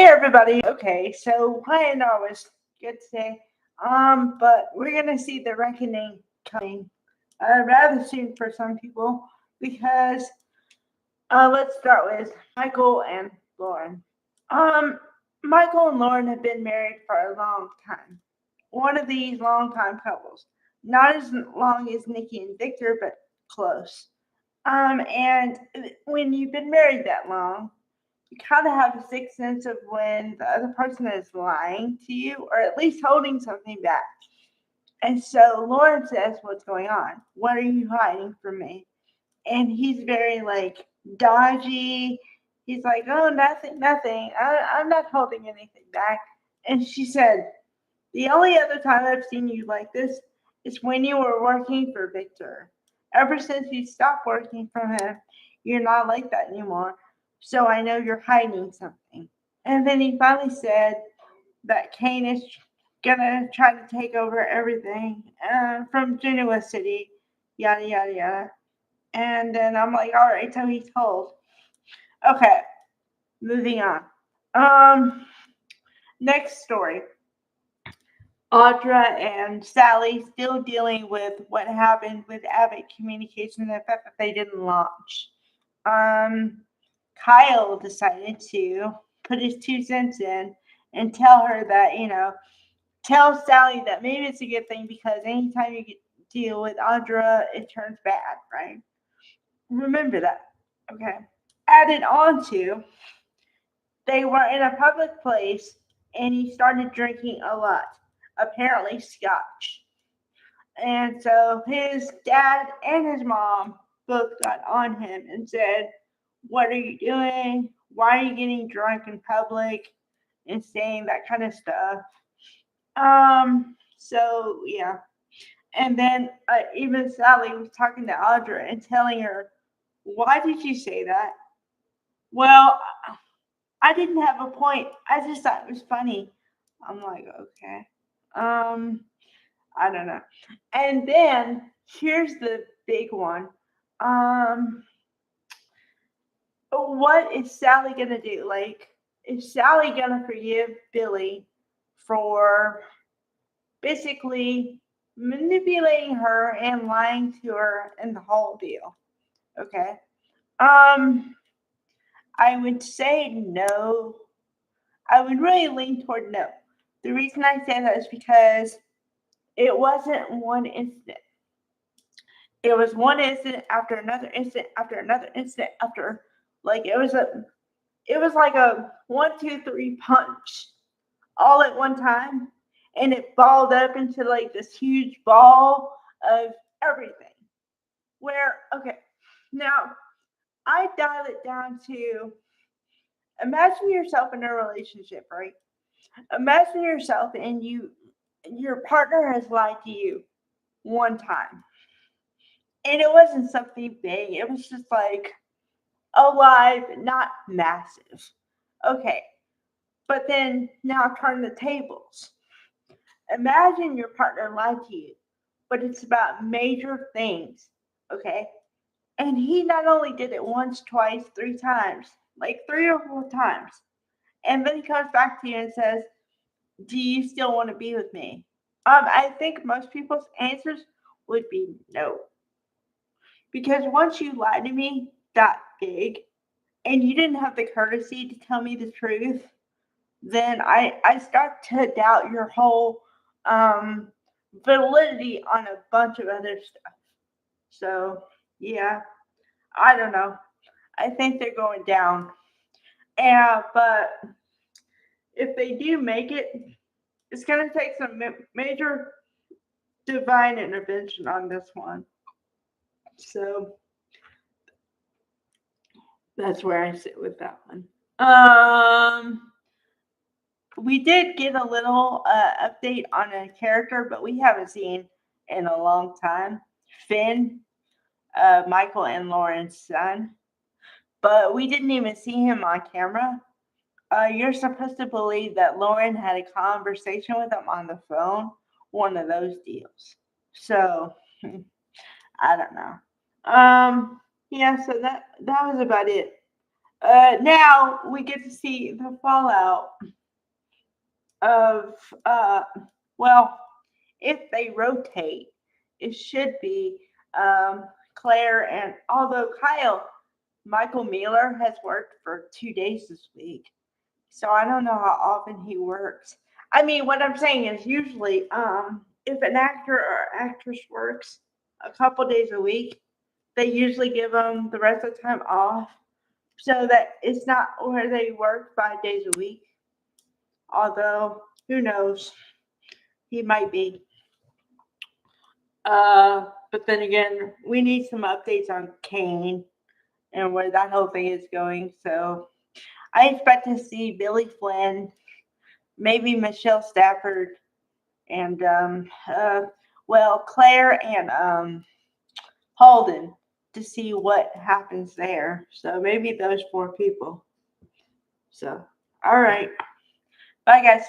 everybody. Okay, so Ryan was good today. But we're gonna see the reckoning coming rather soon for some people because let's start with Michael and Lauren. Um, Michael and Lauren have been married for a long time. One of these long time couples. Not as long as Nikki and Victor, but close. And when you've been married that long, you kind of have a sixth sense of when the other person is lying to you or at least holding something back. And so Lauren says, "What's going on? What are you hiding from me?" And he's very like dodgy. He's like, "Oh, nothing, nothing. I'm not holding anything back." And she said, "The only other time I've seen you like this is when you were working for Victor. Ever since you stopped working for him, you're not like that anymore. So I know you're hiding something." And then he finally said that Kane is gonna try to take over everything from Genoa City, yada yada yada. And then I'm like, all right, so he's told. Okay, moving on. Um, Next story. Audra and Sally still dealing with what happened with Abbott Communications and the fact that they didn't launch. Um, Kyle decided to put his 2 cents in and tell her that, tell Sally that maybe it's a good thing because anytime you deal with Audra, it turns bad, right? Remember that. Okay. Added on to, they were in a public place and he started drinking a lot, apparently scotch. And so his dad and his mom both got on him and said, "What are you doing? Why are you getting drunk in public?" And saying that kind of stuff. So yeah. And then even Sally was talking to Audra and telling her, "Why did you say that?" "Well, I didn't have a point. I just thought it was funny." I'm like, okay. Um, I don't know. And then here's the big one. Um, what is Sally gonna do? Like, is Sally gonna forgive Billy for basically manipulating her and lying to her and the whole deal? Okay. Um, I would say no. I would really lean toward no. The reason I say that is because it wasn't one incident. It was one incident after another incident after another incident after like it was like a 1, 2, 3 punch all at one time, and it balled up into like this huge ball of everything. Where okay, now I dial it down to imagine yourself in a relationship, right? Imagine yourself and your partner has lied to you one time. And it wasn't something big. It was just like a lie, but not massive. Okay. But then now turn the tables. Imagine your partner lied to you, but it's about major things. Okay. And he not only did it once, twice, 3 times, like 3 or 4 times. And then he comes back to you and says, "Do you still want to be with me?" I think most people's answers would be no. Because once you lied to me that big and you didn't have the courtesy to tell me the truth, then I start to doubt your whole um, validity on a bunch of other stuff. So, yeah, I don't know. I think they're going down. Yeah, but if they do make it, it's going to take some major divine intervention on this one. So that's where I sit with that one. We did get a little update on a character, but we haven't seen in a long time. Finn, Michael and Lauren's son, but we didn't even see him on camera. You're supposed to believe that Lauren had a conversation with him on the phone, one of those deals. So I don't know. Yeah, so that was about it. Now we get to see the fallout of well, if they rotate, it should be Claire, and although Michael Miller has worked for 2 days this week, so I don't know how often he works. I mean, what I'm saying is usually, if an actor or actress works a couple days a week, they usually give them the rest of the time off so that it's not where they work 5 days a week. Although, who knows? He might be. But then again, we need some updates on Kane and where that whole thing is going. So I expect to see Billy Flynn, maybe Michelle Stafford, and Claire and Holden to see what happens there. So maybe those four people. So, all right. Bye, guys.